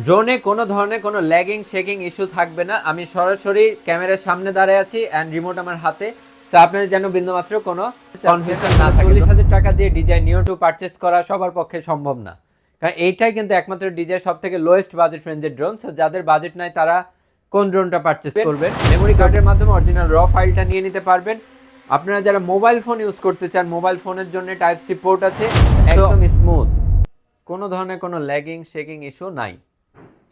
ড্রোনে কোনো ধরনের কোনো ল্যাগিং শেকিং ইস্যু থাকবে না। আমি সরাসরি ক্যামেরার সামনে দাঁড়িয়ে আছি অ্যান্ড রিমোট আমার হাতে। তো আপনাদের যেন বিন্দুমাত্র কোনো কনফিউশন না থাকে। 40,000 টাকা দিয়ে DJI Neo 2 পারচেস করা সবার পক্ষে সম্ভব না, কারণ এইটাই কিন্তু একমাত্র DJI সব থেকে লোয়েস্ট বাজেট রেঞ্জের ড্রোন। সো যাদের বাজেট নাই তারা কোন ড্রোনটা পারচেস করবেন, মেমোরি কার্ডের মাধ্যমে অরিজিনাল র ফাইলটা নিয়ে নিতে পারবেন। আপনারা যারা মোবাইল ফোন ইউজ করতে চান, মোবাইল ফোনের জন্য টাইপ সি পোর্ট আছে, একদম স্মুথ, কোনো ধরনের কোনো ল্যাগিং শেকিং ইস্যু নাই।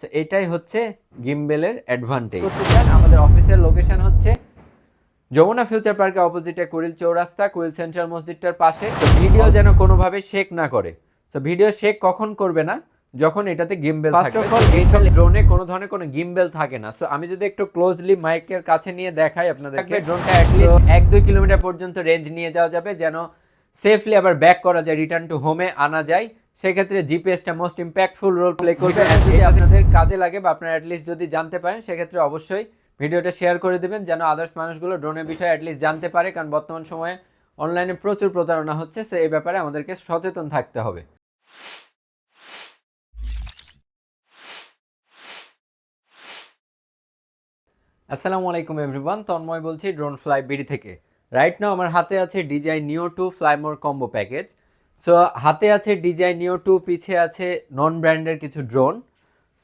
সো এটাই হচ্ছে গিম্বেলের অ্যাডভান্টেজ। করতে চান, আমাদের অফিসের লোকেশন হচ্ছে যমুনা ফিউচার পার্কের অপোজিটে কুড়িল চৌরাস্তা, কুড়িল সেন্ট্রাল মসজিদটার পাশে। তো ভিডিও যেন কোনোভাবে শেক না করে। সো ভিডিও শেক কখন করবে না, যখন এটাতে গিম্বেল থাকে। ফার্স্ট অফ অল এইসব ড্রোনে কোনো ধরনের কোনো গিম্বেল থাকে না। সো আমি যদি একটু ক্লোজলি মাইকের কাছে নিয়ে দেখাই আপনাদেরকে, ড্রোনটা অ্যাটলিস্ট 1-2 কিলোমিটার পর্যন্ত রেঞ্জ নিয়ে যাওয়া যাবে, যেন সেফলি আবার ব্যাক করা যায়, রিটার্ন টু হোমে আনা যায়। সেক্ষেত্রে জিপিএসটা মোস্ট ইম্প্যাক্টফুল রোল প্লে করবে। যদি আপনাদের কাজে লাগে বা আপনারা অ্যাটলিস্ট যদি জানতে পারেন, সেক্ষেত্রে অবশ্যই ভিডিওটা শেয়ার করে দেবেন, যেন আদার্স মানুষগুলো ড্রোনের বিষয়ে অ্যাটলিস্ট জানতে পারে, কারণ বর্তমান সময়ে অনলাইনে প্রচুর প্রতারণা হচ্ছে। সো এই ব্যাপারে আমাদেরকে সচেতন থাকতে হবে। আসসালামু আলাইকুম এভরিওয়ান, তন্ময় বলছি ড্রোন ফ্লাই বিডি থেকে। রাইট নাও আমার হাতে আছে DJI Neo 2 Fly More combo package. So হাতে আছে DJI Neo 2, পিছে আছে নন ব্র্যান্ডের কিছু ড্রোন।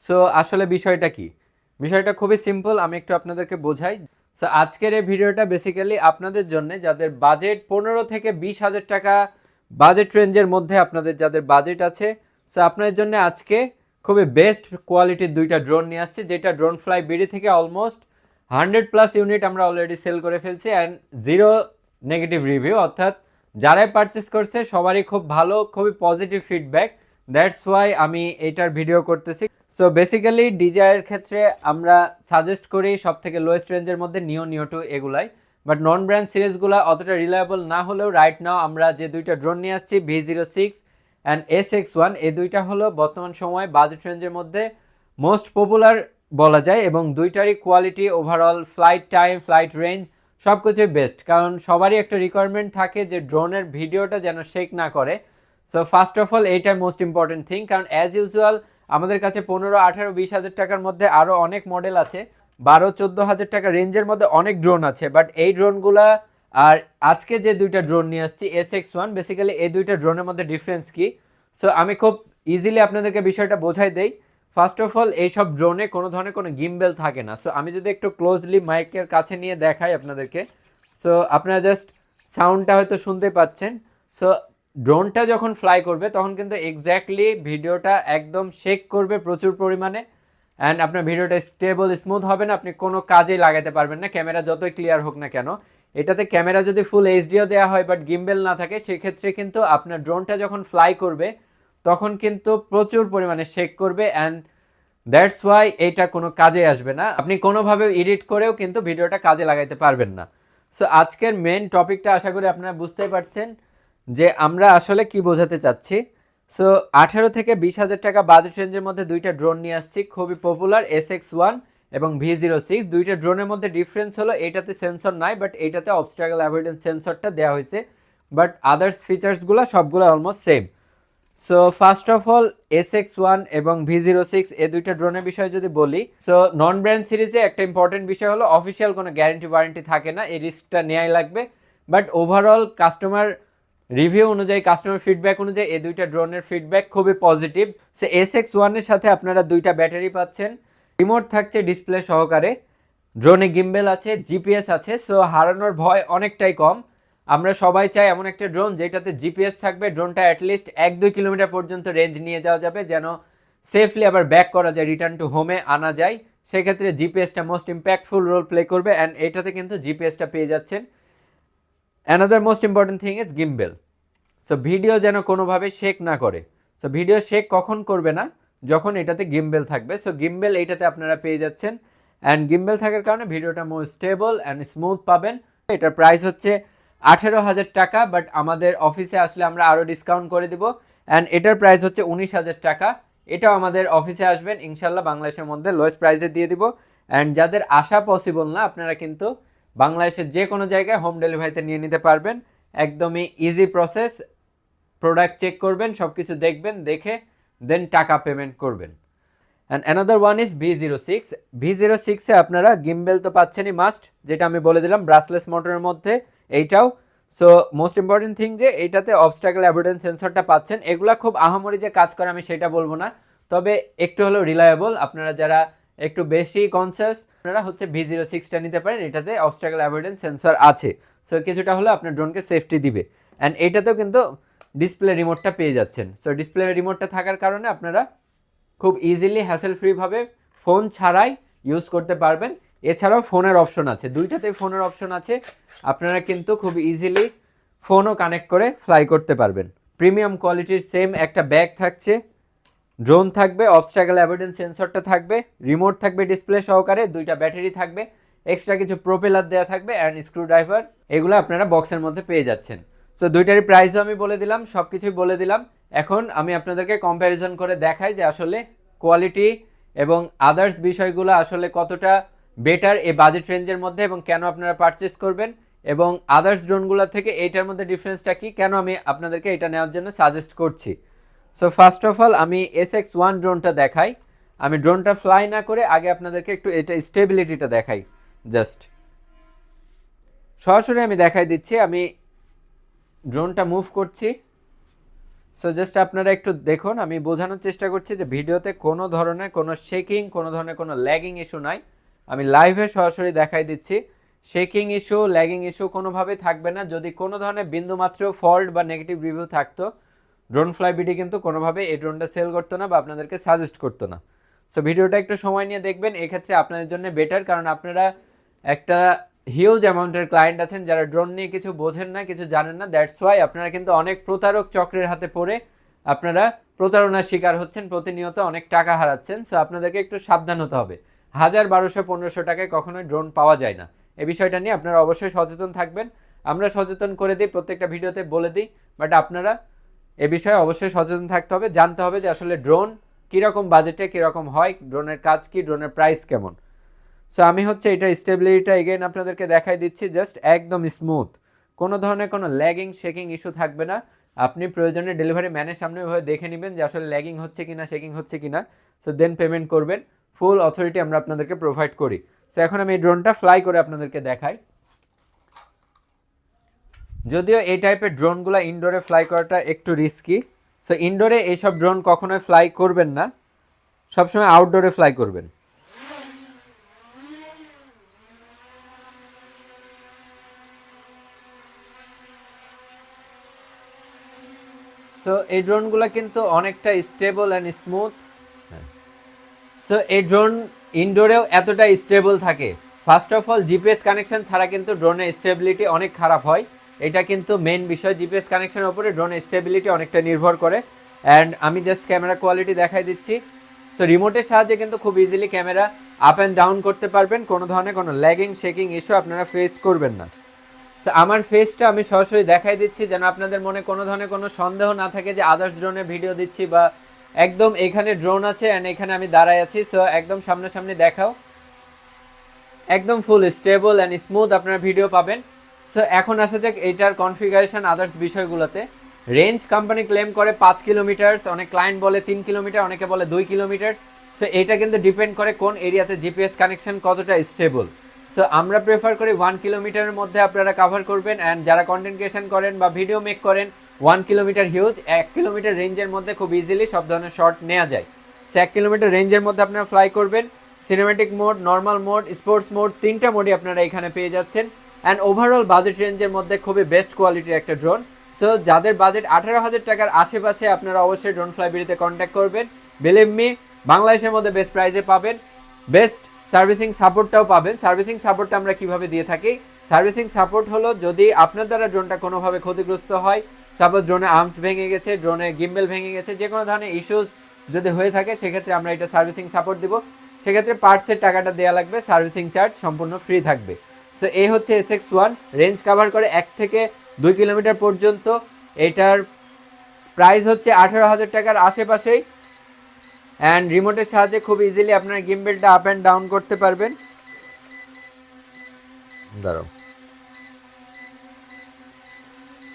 সো আসলে বিষয়টা কি, বিষয়টা খুবই সিম্পল, আমি একটু আপনাদেরকে বোঝাই। সো আজকের এই ভিডিওটা বেসিক্যালি আপনাদের জন্য, যাদের বাজেট 15 থেকে 20,000 টাকা বাজেট রেঞ্জের মধ্যে, আপনাদের যাদের বাজেট আছে। সো আপনাদের জন্য আজকে খুবই বেস্ট কোয়ালিটির দুইটা ড্রোন নিয়ে আসছি, যেটা ড্রোন ফ্লাই বিডি থেকে অলমোস্ট 100+ ইউনিট আমরা অলরেডি সেল করে ফেলছি অ্যান্ড জিরো নেগেটিভ রিভিউ, অর্থাৎ যারাই পারচেস করছে সবারই খুব ভালো, খুবই পজিটিভ ফিডব্যাক। দ্যাটস ওয়াই আমি এইটার ভিডিও করতেছি। সো বেসিক্যালি ডিজাইয়ের ক্ষেত্রে আমরা সাজেস্ট করি সব থেকে লোয়েস্ট রেঞ্জের মধ্যে নিও 2 এগুলাই, বাট নন ব্র্যান্ড সিরিজগুলো অতটা রিলায়েবল না হলেও রাইট নাও আমরা যে দুইটা ড্রোন নিয়ে আসছি, V06 অ্যান্ড SX1, এই দুইটা হলো বর্তমান সময়ে বাজেট রেঞ্জের মধ্যে মোস্ট পপুলার বলা যায়, এবং দুইটারই quality, overall flight time, flight range সব কিছুই বেস্ট। কারণ সবারই একটা রিকোয়ারমেন্ট থাকে যে ড্রোনের ভিডিওটা যেন শেক না করে। সো ফার্স্ট অফ অল এইটাই মোস্ট ইম্পর্টেন্ট থিং, কারণ অ্যাজ ইউজুয়াল আমাদের কাছে 15, 18, 20,000 টাকার মধ্যে আরও অনেক মডেল আছে, 12-14 হাজার টাকা রেঞ্জের মধ্যে অনেক ড্রোন আছে। বাট এই ড্রোনগুলা আর আজকে যে দুইটা ড্রোন নিয়ে আসছি SX1, বেসিক্যালি এই দুইটা ড্রোনের মধ্যে ডিফারেন্স কি। সো আমি খুব ইজিলি আপনাদেরকে বিষয়টা বোঝাই দেই। ফার্স্ট অফ অল এইসব ড্রোনে কোনো ধরনের কোনো গিম্বেল থাকে না। সো আমি যদি একটু ক্লোজলি মাইকের কাছে নিয়ে দেখাই আপনাদেরকে, সো আপনারা জাস্ট সাউন্ডটা হয়তো শুনতে পাচ্ছেন। সো ড্রোনটা যখন ফ্লাই করবে তখন কিন্তু এক্স্যাক্টলি ভিডিওটা একদম শেক করবে প্রচুর পরিমাণে, অ্যান্ড আপনার ভিডিওটা স্টেবল স্মুথ হবে না, আপনি কোনো কাজেই লাগাতে পারবেন না, ক্যামেরা যতই ক্লিয়ার হোক না কেন। এটাতে ক্যামেরা যদি ফুল এইচডিও দেওয়া হয় বাট গিম্বেল না থাকে, সেক্ষেত্রে কিন্তু আপনার ড্রোনটা যখন ফ্লাই করবে তখন কিন্তু প্রচুর পরিমাণে শেক করবে, অ্যান্ড দ্যাটস ওয়াই এইটা কোনো কাজে আসবে না, আপনি কোনোভাবে এডিট করেও কিন্তু ভিডিওটা কাজে লাগাইতে পারবেন না। সো আজকের মেন টপিকটা আশা করি আপনারা বুঝতেই পারছেন যে আমরা আসলে কি বোঝাতে চাচ্ছি। সো 18 থেকে 20,000 টাকা বাজেট রেঞ্জের মধ্যে দুইটা ড্রোন নিয়ে আসছি, খুবই পপুলার SX1 এবং V06। দুইটা ড্রোনের মধ্যে ডিফারেন্স হলো এইটাতে সেন্সর নাই, বাট এইটাতে অবস্ট্রাগল অ্যাভয়েডেন্স সেন্সরটা দেওয়া হয়েছে, বাট আদার্স ফিচার্সগুলো সবগুলো almost same. So first of all SX1 এবং V06 এই দুইটা ড্রোনের বিষয়ে যদি বলি, সো নন ব্র্যান্ড সিরিজে একটা ইম্পর্টেন্ট বিষয় হলো অফিসিয়াল কোনো গ্যারান্টি ওয়ারেন্টি থাকে না, এই রিস্কটা নেওয়াই লাগবে। বাট ওভারঅল কাস্টমার রিভিউ অনুযায়ী, কাস্টমার ফিডব্যাক অনুযায়ী এই দুইটা ড্রোনের ফিডব্যাক খুবই পজিটিভ। সো SX1 এর সাথে আপনারা দুইটা ব্যাটারি পাচ্ছেন, রিমোট থাকছে ডিসপ্লে সহকারে, ড্রোনে গিম্বেল আছে, জিপিএস আছে। সো হারানোর ভয় অনেকটাই কম। আমরা সবাই চাই এমন একটা ড্রোন যেটাতে জিপিএস থাকবে, ড্রোনটা অ্যাটলিস্ট 1-2 কিলোমিটার পর্যন্ত রেঞ্জ নিয়ে যাওয়া যাবে, যেন সেফলি আবার ব্যাক করা যায়, রিটার্ন টু হোমে আনা যায়। সেক্ষেত্রে জিপিএসটা মোস্ট ইম্প্যাক্টফুল রোল প্লে করবে, অ্যান্ড এটাতে কিন্তু জিপিএসটা পেয়ে যাচ্ছেন। Another most important thing is gimbal. So video যেন কোনোভাবে শেক না করে। সো ভিডিও শেক কখন করবে না, যখন এটাতে গিম্বেল থাকবে। সো গিম্বেল এইটাতে আপনারা পেয়ে যাচ্ছেন, অ্যান্ড গিম্বেল থাকার কারণে ভিডিওটা মোর স্টেবল অ্যান্ড স্মুথ পাবেন। এটার প্রাইস হচ্ছে 18,000 টাকা, বাট আমাদের অফিসে আসলে আমরা আরও ডিসকাউন্ট করে দিব, অ্যান্ড এটার প্রাইস হচ্ছে 19,000 টাকা। এটাও আমাদের অফিসে আসবেন ইনশাল্লাহ বাংলাদেশের মধ্যে লোয়েস্ট প্রাইসে দিয়ে দিব। অ্যান্ড যাদের আসা পসিবল না, আপনারা কিন্তু বাংলাদেশের যে কোনো জায়গায় হোম ডেলিভারিতে নিয়ে নিতে পারবেন, একদমই ইজি প্রসেস। প্রোডাক্ট চেক করবেন, সব কিছু দেখবেন, দেখে দেন টাকা পেমেন্ট করবেন। And another one is V06। V06-এ আপনারা গিম্বেল তো পাচ্ছেনই মাস্ট, যেটা আমি বলে দিলাম ব্রাসলেস মোটরের মধ্যে এইটাও। সো মোস্ট ইম্পর্টেন্ট থিং যে এইটাতে অবস্ট্যাকল অ্যাভয়েডেন্স সেন্সরটা পাচ্ছেন। এগুলা খুব আহামরি যে কাজ করে আমি সেটা বলবো না, তবে একটু হলেও রিলায়েবল। আপনারা যারা একটু বেশি কনসিয়াস আপনারা হচ্ছে V06টা নিতে পারেন, এটাতে অবস্ট্যাকল অ্যাভয়েডেন্স সেন্সর আছে। সো কিছুটা হলে আপনার ড্রোনকে সেফটি দিবে। অ্যান্ড এইটাতেও কিন্তু ডিসপ্লে রিমোটটা পেয়ে যাচ্ছেন। সো ডিসপ্লে রিমোটটা থাকার কারণে আপনারা খুব ইজিলি হ্যাসেল ফ্রিভাবে ফোন ছাড়াই ইউজ করতে পারবেন। এছাড়াও ফোনের অপশন আছে, দুইটাতেই ফোনের অপশন আছে, আপনারা কিন্তু খুব ইজিলি ফোনও কানেক্ট করে ফ্লাই করতে পারবেন। প্রিমিয়াম কোয়ালিটির সেম একটা ব্যাগ থাকছে, ড্রোন থাকবে, অবস্ট্যাকল অ্যাভয়েডেন্স সেন্সরটা থাকবে, রিমোট থাকবে ডিসপ্লে সহকারে, দুইটা ব্যাটারি থাকবে, এক্সট্রা কিছু প্রোপেলার দেওয়া থাকবে অ্যান্ড স্ক্রু ড্রাইভার, এগুলো আপনারা বক্সের মধ্যে পেয়ে যাচ্ছেন। সো দুইটারই প্রাইসও আমি বলে দিলাম, সব কিছুই বলে দিলাম। এখন আমি আপনাদেরকে কম্প্যারিজন করে দেখাই যে আসলে কোয়ালিটি এবং আদার্স বিষয়গুলো আসলে কতটা বেটার এই বাজেট রেঞ্জের মধ্যে, এবং কেন আপনারা পারচেস করবেন, এবং আদার্স ড্রোনগুলোর থেকে এইটার মধ্যে ডিফারেন্সটা কি, কেন আমি আপনাদেরকে এটা নেওয়ার জন্য সাজেস্ট করছি। সো ফার্স্ট অফ অল আমি SX1 ড্রোনটা দেখাই। আমি ড্রোনটা ফ্লাই না করে আগে আপনাদেরকে একটু এটা স্টেবিলিটিটা দেখাই। জাস্ট সরাসরি আমি দেখাই দিচ্ছি, আমি ড্রোনটা মুভ করছি। সো জাস্ট আপনারা একটু দেখুন, আমি বোঝানোর চেষ্টা করছি যে ভিডিওতে কোনো ধরনের কোনো শেকিং, কোনো ধরনের কোনো ল্যাগিং ইস্যু নাই। আমি লাইভে সরাসরি দেখাই দিচ্ছি, শেকিং ইস্যু, ল্যাগিং ইস্যু কোনোভাবেই থাকবে না। যদি কোনো ধরনের বিন্দুমাত্র ফল্ট বা নেগেটিভ রিভিউ থাকতো, ড্রোন ফ্লাই বিডি কিন্তু কোনোভাবে এই ড্রোনটা সেল করতো না বা আপনাদেরকে সাজেস্ট করতো না। সো ভিডিওটা একটু সময় নিয়ে দেখবেন, এক্ষেত্রে আপনাদের জন্য বেটার, কারণ আপনারা একটা হিউজ অ্যামাউন্টের ক্লায়েন্ট আছেন যারা ড্রোন নিয়ে কিছু বোঝেন না, কিছু জানেন না। দ্যাটস ওয়াই আপনারা কিন্তু অনেক প্রতারক চক্রের হাতে পড়ে আপনারা প্রতারণার শিকার হচ্ছেন, প্রতিনিয়ত অনেক টাকা হারাচ্ছেন। সো আপনাদেরকে একটু সাবধান হতে হবে। 1000, 1200, 1500 টাকায় কখনোই ড্রোন পাওয়া যায় না। এই বিষয়টা নিয়ে আপনারা অবশ্যই সচেতন থাকবেন। আমরা সচেতন করে দিই, প্রত্যেকটা ভিডিওতে বলে দিই, বাট আপনারা এ বিষয়ে অবশ্যই সচেতন থাকতে হবে, জানতে হবে যে আসলে ড্রোন কীরকম বাজেটে কীরকম হয়, ড্রোনের কাজ কি, ড্রোনের প্রাইস কেমন। সো আমি হচ্ছে এটা স্টেবিলিটিটা এগেইন আপনাদেরকে দেখাই দিচ্ছি, জাস্ট একদম স্মুথ, কোনো ধরনের কোনো ল্যাগিং শেকিং ইস্যু থাকবে না। আপনি প্রয়োজনে ডেলিভারি ম্যানের সামনে ওইভাবে দেখে নেবেন যে আসলে ল্যাগিং হচ্ছে কিনা, শেকিং হচ্ছে কিনা। সো দেন পেমেন্ট করবেন। ফুল অথরিটি আমরা আপনাদেরকে প্রোভাইড করি। সো এখন আমি এই ড্রোনটা ফ্লাই করে আপনাদেরকে দেখাই। যদিও এই টাইপের ড্রোনগুলো ইনডোরে ফ্লাই করাটা একটু রিস্কি। সো ইনডোরে এইসব ড্রোন কখনোই ফ্লাই করবেন না, সবসময় আউটডোরে ফ্লাই করবেন। সো এই ড্রোনগুলো কিন্তু অনেকটা স্টেবল অ্যান্ড স্মুথ। সো এই ড্রোন ইনডোরেও এতটা স্টেবল থাকে। First of all GPS connection ছাড়া কিন্তু ড্রোনের স্টেবিলিটি অনেক খারাপ হয়, এটা কিন্তু মেন বিষয়। জিপিএস কানেকশনের উপরে ড্রোনের স্টেবিলিটি অনেকটা নির্ভর করে। অ্যান্ড আমি জাস্ট ক্যামেরা কোয়ালিটি দেখাই দিচ্ছি। সো রিমোটের সাহায্যে কিন্তু খুব easily camera up and down করতে পারবেন, কোনো ধরনের কোনো ল্যাগিং শেকিং ইস্যু আপনারা ফেস করবেন না। তো আমার ফেসটা আমি সরাসরি দেখাই দিচ্ছি যেন আপনাদের মনে কোনো ধরনের কোনো সন্দেহ না থাকে যে আদার্স ড্রোনের ভিডিও দিচ্ছি, বা একদম এখানে ড্রোন আছে অ্যান্ড এখানে আমি দাঁড়াই আছি। সো একদম সামনাসামনি দেখাও, একদম ফুল স্টেবল অ্যান্ড স্মুথ আপনারা ভিডিও পাবেন। সো এখন আসা যাক এইটার কনফিগারেশন আদার্স বিষয়গুলোতে। রেঞ্জ কোম্পানি ক্লেম করে 5 কিলোমিটার, অনেক ক্লায়েন্ট বলে 3 কিলোমিটার, অনেকে বলে 2 কিলোমিটার। সো এটা কিন্তু ডিপেন্ড করে কোন এরিয়াতে জিপিএস কানেকশন কতটা স্টেবল। সো আমরা প্রেফার করি 1 কিলোমিটারের মধ্যে আপনারা কাভার করবেন। অ্যান্ড যারা কন্টেন্ট ক্রিয়েশন করেন বা ভিডিও মেক করেন, 1 কিলোমিটার হিউজ। 1 কিলোমিটার রেঞ্জের মধ্যে খুব ইজিলি সব ধরনের শর্ট নেওয়া যায়। সো 1 কিলোমিটার রেঞ্জের মধ্যে আপনারা ফ্লাই করবেন। Cinematic mode, normal mode, sports mode, 3টা মোডই আপনারা এখানে পেয়ে যাচ্ছেন। অ্যান্ড ওভারঅল বাজেট রেঞ্জের মধ্যে খুবই বেস্ট কোয়ালিটির একটা ড্রোন। সো যাদের বাজেট 18,000 টাকার আশেপাশে, আপনারা অবশ্যই ড্রোন ফ্লাই বিডিতে কন্ট্যাক্ট করবেন। বিলিভ মি, বাংলাদেশের মধ্যে বেস্ট প্রাইসে পাবেন, বেস্ট সার্ভিসিং সাপোর্টটাও পাবেন। সার্ভিসিং সাপোর্টটা আমরা কিভাবে দিয়ে থাকি? সার্ভিসিং সাপোর্ট হলো যদি আপনার দ্বারা ড্রোনটা কোনোভাবে ক্ষতিগ্রস্ত হয়, সাপোজ ড্রোনে আর্মস ভেঙে গেছে, ড্রোনে গিম্বেল ভেঙে গেছে, যে কোনো ধরনের ইস্যুস যদি হয়ে থাকে, সেক্ষেত্রে আমরা এটা সার্ভিসিং সাপোর্ট দিব। সেক্ষেত্রে পার্টসের টাকাটা দেওয়া লাগবে, সার্ভিসিং চার্জ সম্পূর্ণ ফ্রি থাকবে। সো এই হচ্ছে SX1, রেঞ্জ কভার করে 1 থেকে 2 কিলোমিটার পর্যন্ত। এটার প্রাইস হচ্ছে 18,000 টাকার আশেপাশেই। অ্যান্ড রিমোটের সাহায্যে খুব ইজিলি আপনারা গিম্বেলটা আপ অ্যান্ড ডাউন করতে পারবেন। দাঁড়াও,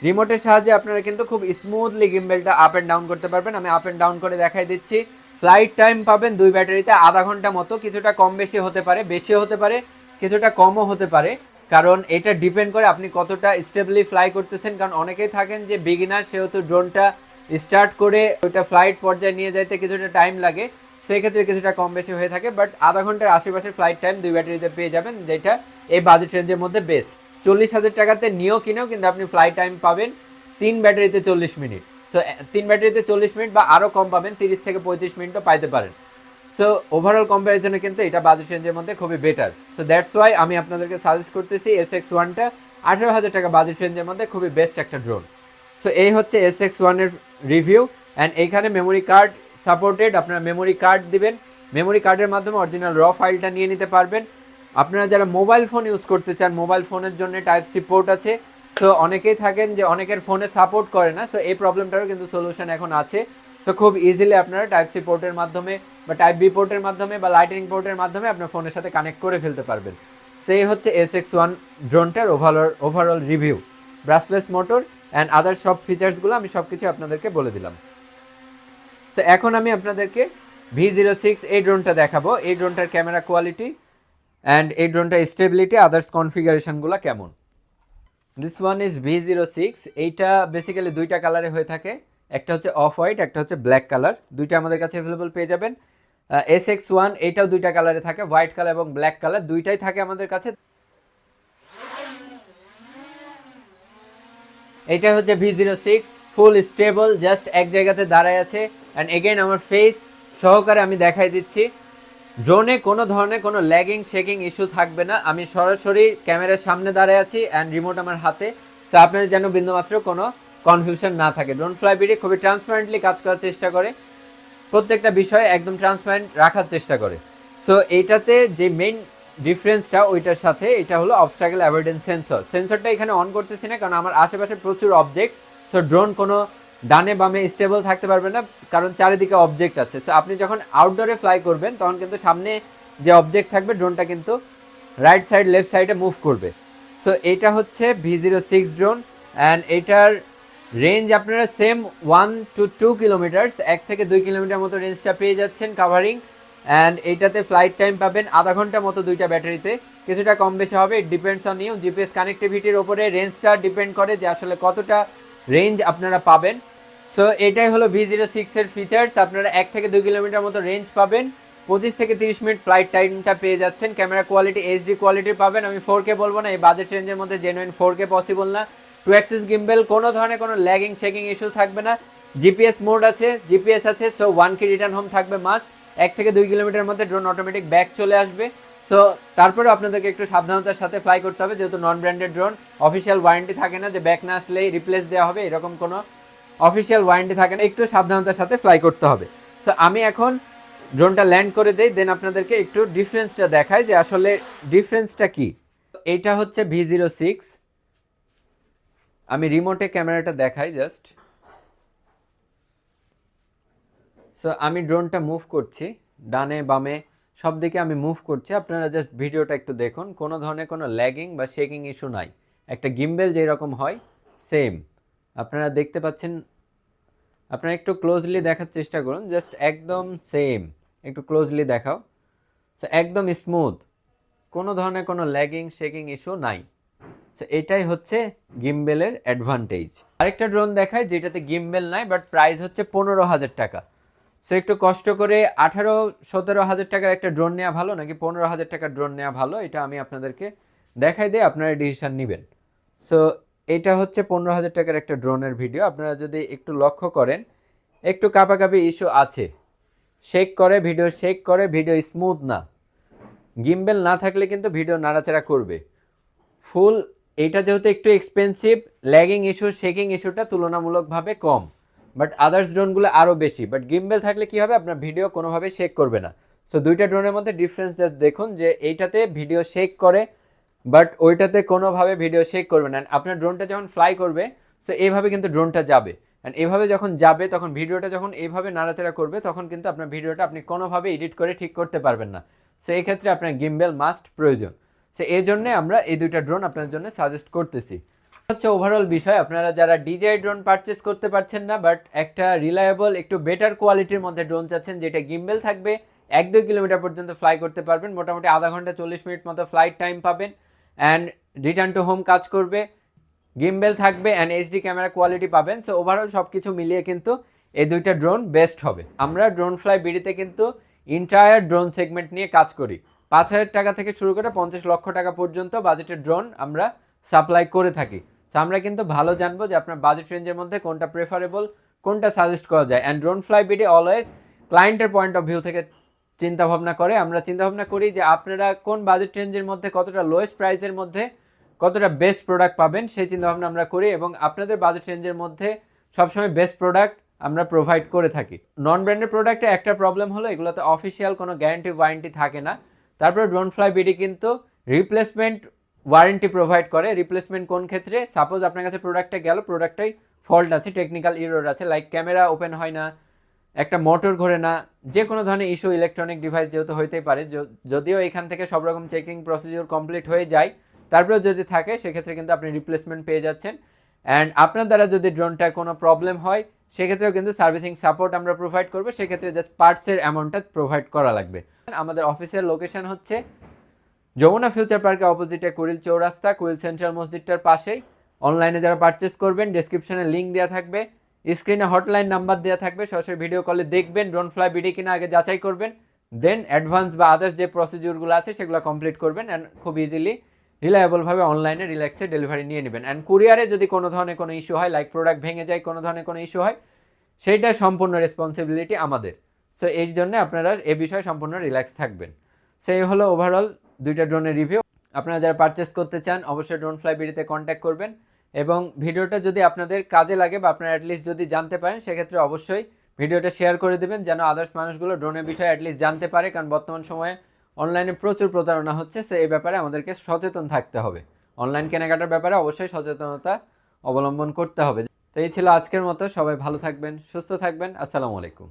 রিমোটের সাহায্যে আপনারা কিন্তু খুব স্মুথলি গিম্বেলটা আপ অ্যান্ড ডাউন করতে পারবেন। আমি আপ অ্যান্ড ডাউন করে দেখাই দিচ্ছি। ফ্লাইট টাইম পাবেন 2 ব্যাটারিতে আধা ঘন্টা মতো, কিছুটা কম বেশি হতে পারে, বেশিও হতে পারে, কিছুটা কমও হতে পারে, কারণ এটা ডিপেন্ড করে আপনি কতটা স্টেবলি ফ্লাই করতেছেন। কারণ অনেকেই থাকেন যে বিগিনার, সেহেতু ড্রোনটা স্টার্ট করে ওইটা ফ্লাইট পর্যায়ে নিয়ে যাইতে কিছুটা টাইম লাগে, সেক্ষেত্রে কিছুটা কম বেশি হয়ে থাকে। বাট আধা ঘন্টার আশেপাশে ফ্লাইট টাইম 2 ব্যাটারিতে পেয়ে যাবেন, যেটা এই বাজেট রেঞ্জের মধ্যে বেস্ট। 40,000 টাকাতে নিও কিনেও কিন্তু আপনি ফ্লাইট টাইম পাবেন 3 ব্যাটারিতে 40 মিনিট। সো 3 ব্যাটারিতে 40 মিনিট বা আরও কম পাবেন, 30 থেকে 35 মিনিটও পাইতে পারেন। সো ওভারঅল কম্প্যারিজনে কিন্তু এটা বাজেট রেঞ্জের মধ্যে খুবই বেটার। সো দ্যাটস ওয়াই আমি আপনাদেরকে সাজেস্ট করতেছি SX1টা 18,000 টাকা বাজেট রেঞ্জের মধ্যে খুবই বেস্ট একটা ড্রোন। সো এই হচ্ছে SX1 এর রিভিউ। অ্যান্ড এইখানে মেমোরি কার্ড সাপোর্টেড, আপনারা মেমোরি কার্ড দিবেন, মেমোরি কার্ডের মাধ্যমে অরিজিনাল র ফাইলটা নিয়ে নিতে পারবেন। আপনারা যারা মোবাইল ফোন ইউজ করতে চান, মোবাইল ফোনের জন্য টাইপ সি পোর্ট আছে। সো অনেকেই থাকেন যে অনেকের ফোনে সাপোর্ট করে না, সো এই প্রবলেমটারও কিন্তু সলিউশন এখন আছে। সো খুব ইজিলি আপনারা টাইপ সি পোর্টের মাধ্যমে বা টাইপ বি পোর্টের মাধ্যমে বা লাইটনিং পোর্টের মাধ্যমে আপনার ফোনের সাথে কানেক্ট করে ফেলতে পারবেন। সেই হচ্ছে SX1 ড্রোনটার overall review. Brushless motor and other সব ফিচার্সগুলো আমি সব কিছু আপনাদেরকে বলে দিলাম। সো এখন আমি আপনাদেরকে V06 এই ড্রোনটা দেখাবো। এই ড্রোনটার ক্যামেরা কোয়ালিটি অ্যান্ড এই ড্রোনটার স্টেবিলিটি, আদার্স কনফিগারেশনগুলো কেমন। This one is V06। এইটা বেসিক্যালি দুইটা কালারে হয়ে থাকে, একটা হচ্ছে অফ হোয়াইট, একটা হচ্ছে ব্ল্যাক কালার। দুইটা আমাদের কাছে অ্যাভেলেবল পেয়ে যাবেন। SX1 এইটাও দুইটা কালারে থাকে, হোয়াইট কালার এবং ব্ল্যাক কালার, দুইটাই থাকে আমাদের কাছে। এইটা হচ্ছে V06, ফুল স্টেবল, জাস্ট এক জায়গাতে দাঁড়ায় আছে। অ্যান্ড এগেইন আমার ফেস সহকারে আমি দেখাই দিচ্ছি, ড্রোনে কোনো ধরনের কোনো ল্যাগিং শেকিং ইস্যু থাকবে না। আমি সরাসরি ক্যামেরার সামনে দাঁড়ায় আছি অ্যান্ড রিমোট আমার হাতে, তো আপনাদের যেন বিন্দুমাত্র কোনো কনফিউশন না থাকে। ড্রোন ফ্লাই বিডি খুবই ট্রান্সপারেন্টলি কাজ করার চেষ্টা করে, প্রত্যেকটা বিষয়ে একদম ট্রান্সপারেন্ট রাখার চেষ্টা করে। সো এইটাতে যে মেইন ডিফারেন্সটা ওইটার সাথে, এটা হলো অবস্ট্রাগল অ্যাভয়েডেন্স সেন্সর। সেন্সরটা এখানে অন করতেছি না কারণ আমার আশেপাশে প্রচুর অবজেক্ট। সো ড্রোন কোনো ডানে বামে স্টেবল থাকতে পারবে না, কারণ চারিদিকে অবজেক্ট আছে। সো আপনি যখন আউটডোরে ফ্লাই করবেন তখন কিন্তু সামনে যে অবজেক্ট থাকবে, ড্রোনটা কিন্তু রাইট সাইড লেফট সাইডে মুভ করবে। সো এইটা হচ্ছে V06 ড্রোন অ্যান্ড এইটার রেঞ্জ আপনারা সেম 1 to 2 কিলোমিটার্স, 1 থেকে 2 কিলোমিটার মতো রেঞ্জটা পেয়ে যাচ্ছেন কাভারিং। অ্যান্ড এইটাতে ফ্লাইট টাইম পাবেন আধা ঘন্টা মতো দুইটা ব্যাটারিতে, কিছুটা কম বেশি হবে, it depends on you. GPS কানেক্টিভিটির ওপরে রেঞ্জটা ডিপেন্ড করে যে আসলে কতটা রেঞ্জ আপনারা পাবেন। সো এটাই হলো V06 এর ফিচার্স। আপনারা 1 থেকে 2 কিলোমিটার মতো রেঞ্জ পাবেন, 25 থেকে 30 মিনিট ফ্লাইট টাইমটা পেয়ে যাচ্ছেন। ক্যামেরা কোয়ালিটি HD কোয়ালিটির পাবেন। আমি 4K বলবো না, এই বাজেট রেঞ্জের মধ্যে জেনুইন 4K পসিবল না। 2 অ্যাক্সিস গিম্বেল, কোনো ধরনের কোনো ল্যাগিং শেকিং ইস্যু থাকবে না। জিপিএস মোড আছে, জিপিএস আছে, সো 1K রিটার্ন হোম থাকবে মাস্ট। 1 থেকে 2 কিলোমিটার মধ্যে ড্রোন অটোমেটিক ব্যাক চলে আসবে। সো তারপরে আপনাদেরকে একটু সাবধানতার সাথে ফ্লাই করতে হবে, যেহেতু non branded drone. Official warranty থাকে না যে ব্যাক না আসলেই রিপ্লেস দেওয়া হবে, এরকম কোনো অফিসিয়াল ওয়ারেন্টি থাকে না, একটু সাবধানতার সাথে ফ্লাই করতে হবে। সো আমি এখন ড্রোনটা ল্যান্ড করে দেই, দেন আপনাদেরকে একটু ডিফারেন্সটা দেখাই যে আসলে ডিফারেন্সটা কি। এইটা হচ্ছে V06। আমি রিমোটে ক্যামেরাটা দেখাই জাস্ট। সো আমি ড্রোনটা মুভ করছি, ডানে বামে সব দিকে আমি মুভ করছি। আপনারা জাস্ট ভিডিওটা একটু দেখুন, কোনো ধরনের কোনো ল্যাগিং বা শেকিং ইস্যু নাই। একটা গিম্বেল যেই রকম হয় সেম আপনারা দেখতে পাচ্ছেন। আপনারা একটু ক্লোজলি দেখার চেষ্টা করুন, জাস্ট একদম সেম, একটু ক্লোজলি দেখাও। সো একদম স্মুথ, কোনো ধরনের কোনো ল্যাগিং শেকিং ইস্যু নাই। সো এটাই হচ্ছে গিম্বেলের অ্যাডভান্টেজ। আরেকটা ড্রোন দেখায় যেটাতে গিম্বেল নাই, বাট প্রাইস হচ্ছে 15,000 টাকা। সো একটু কষ্ট করে 18-17 হাজার টাকার একটা ড্রোন নেওয়া ভালো নাকি 15,000 টাকার ড্রোন নেওয়া ভালো, এটা আমি আপনাদেরকে দেখাই দিয়ে আপনারা ডিসিশন নেবেন। সো এটা হচ্ছে 15,000 টাকার একটা ড্রোনের ভিডিও। আপনারা যদি একটু লক্ষ্য করেন, একটু কাঁপাকাঁপি ইস্যু আছে, শেক করে ভিডিও স্মুথ না। গিম্বেল না থাকলে কিন্তু ভিডিও নাড়াচাড়া করবে ফুল। এটা যেহেতু একটু এক্সপেন্সিভ, ল্যাগিং ইস্যু শেকিং ইস্যুটা তুলনামূলকভাবে কম, বাট আদার্স ড্রোনগুলো আরও বেশি। বাট গিম্বেল থাকলে কি হবে, আপনার ভিডিও কোনোভাবে শেক করবে না। সো দুইটা ড্রোনের মধ্যে ডিফারেন্স দেখুন যে এইটাতে ভিডিও শেক করে, বাট ওইটাতে কোনোভাবে ভিডিও শেক করবে না। আপনার ড্রোনটা যখন ফ্লাই করবে, সো এইভাবে কিন্তু ড্রোনটা যাবে, অ্যান্ড এভাবে যখন যাবে তখন ভিডিওটা যখন এইভাবে নাড়াচাড়া করবে, তখন কিন্তু আপনার ভিডিওটা আপনি কোনোভাবে এডিট করে ঠিক করতে পারবেন না। সো এই ক্ষেত্রে আপনার গিম্বেল মাস্ট প্রয়োজন। সো এই জন্যে আমরা এই দুইটা ড্রোন আপনার জন্য সাজেস্ট করতেছি। হচ্ছে ওভারঅল বিষয়। আপনারা যারা DJI ড্রোন পারচেস করতে পারছেন না বাট একটা রিলায়েবল একটু বেটার কোয়ালিটির মধ্যে ড্রোন চাচ্ছেন যেটা গিম্বেল থাকবে, 1-2 কিলোমিটার পর্যন্ত ফ্লাই করতে পারবেন, মোটামুটি আধা ঘন্টা 40 মিনিট মতো ফ্লাইট টাইম পাবেন অ্যান্ড রিটার্ন টু হোম কাজ করবে, গিম্বেল থাকবে অ্যান্ড এইচডি ক্যামেরা কোয়ালিটি পাবেন। সো ওভারঅল সব কিছু মিলিয়ে কিন্তু এই দুইটা ড্রোন বেস্ট হবে। আমরা ড্রোন ফ্লাই বিডিতে কিন্তু ইন্টায়ার ড্রোন সেগমেন্ট নিয়ে কাজ করি। 5,000 টাকা থেকে শুরু করে 50 লক্ষ টাকা পর্যন্ত বাজেটের ড্রোন আমরা সাপ্লাই করে থাকি। সো আমরা কিন্তু ভালো জানবো যে আপনার বাজেট রেঞ্জের মধ্যে কোনটা প্রেফারেবল, কোনটা সাজেস্ট করা যায়। And drone fly BD always ক্লায়েন্টের পয়েন্ট অফ ভিউ থেকে চিন্তা ভাবনা করে। আমরা চিন্তা ভাবনা করি যে আপনারা কোন বাজেট রেঞ্জের মধ্যে কতটা লোয়েস্ট প্রাইসের মধ্যে কতটা বেস্ট প্রোডাক্ট পাবেন সেই চিন্তাভাবনা আমরা করি, এবং আপনাদের বাজেট রেঞ্জের মধ্যে সবসময় বেস্ট প্রোডাক্ট আমরা প্রোভাইড করে থাকি। নন ব্র্যান্ডেড প্রোডাক্টে একটা প্রবলেম হলো এগুলোতে অফিসিয়াল কোনো গ্যারান্টি ওয়ারেন্টি থাকে না। তারপরে ড্রোন ফ্লাই বিডি কিন্তু রিপ্লেসমেন্ট ওয়ারেন্টি প্রোভাইড করে। রিপ্লেসমেন্ট কোন ক্ষেত্রে, সাপোজ আপনার কাছে প্রোডাক্টটা গেল, প্রোডাক্টটাই ফল্ট আছে, টেকনিক্যাল ইরর আছে, লাইক ক্যামেরা ওপেন হয় না, একটা মোটর ঘোরে না, যে কোনো ধরনের ইস্যু ইলেকট্রনিক ডিভাইস যেহেতু হইতেই পারে, যদিও এখান থেকে সব রকম চেকিং প্রসিডিওর কমপ্লিট হয়ে যায়, তারপরেও যদি থাকে সেক্ষেত্রে কিন্তু আপনি রিপ্লেসমেন্ট পেয়ে যাচ্ছেন। অ্যান্ড আপনার দ্বারা যদি ড্রোনটা কোনো প্রবলেম হয় সেক্ষেত্রেও কিন্তু সার্ভিসিং সাপোর্ট আমরা প্রোভাইড করবো, সেক্ষেত্রে জাস্ট পার্টসের অ্যামাউন্টটা প্রোভাইড করা লাগবে। আমাদের অফিসের লোকেশন হচ্ছে যমুনা ফিউচার পার্কের অপোজিটে কুড়িল চৌরাস্তা, কুড়িল সেন্ট্রাল মসজিদটার পাশেই। অনলাইনে যারা পারচেস করবেন ডেসক্রিপশনে লিঙ্ক দেওয়া থাকবে, স্ক্রিনে হটলাইন নাম্বার দেওয়া থাকবে, সরাসরি ভিডিও কলে দেখবেন ড্রোন ফ্লাই বিডি কিনা আগে যাচাই করবেন, দেন অ্যাডভান্স বা আদার্স যে প্রসিডিউরগুলো আছে সেগুলো কমপ্লিট করবেন অ্যান্ড খুব ইজিলি রিলায়েবলভাবে অনলাইনে রিল্যাক্সে ডেলিভারি নিয়ে নেবেন। অ্যান্ড কুরিয়ারে যদি কোনো ধরনের কোনো ইস্যু হয়, লাইক প্রোডাক্ট ভেঙে যায়, কোনো ধরনের কোনো ইস্যু হয়, সেইটা সম্পূর্ণ রেসপন্সিবিলিটি আমাদের। সো এই জন্য আপনারা এ বিষয়ে সম্পূর্ণ রিল্যাক্স থাকবেন। সেই হলো ওভারঅল দুইটা ড্রোনের রিভিউ। আপনারা যারা পারচেস করতে চান অবশ্যই ড্রোন ফ্লাই বিডিতে কন্ট্যাক্ট করবেন, এবং ভিডিওটা যদি আপনাদের কাজে লাগে বা আপনারা অ্যাটলিস্ট যদি জানতে পারেন সেক্ষেত্রে অবশ্যই ভিডিওটা শেয়ার করে দেবেন যেন আদার্স মানুষগুলো ড্রোনের বিষয়ে অ্যাটলিস্ট জানতে পারে, কারণ বর্তমান সময়ে অনলাইনে প্রচুর প্রতারণা হচ্ছে। সো এই ব্যাপারে আমাদেরকে সচেতন থাকতে হবে, অনলাইন কেনাকাটার ব্যাপারে অবশ্যই সচেতনতা অবলম্বন করতে হবে। তো এই ছিল আজকের মতো, সবাই ভালো থাকবেন, সুস্থ থাকবেন, আসসালামু আলাইকুম।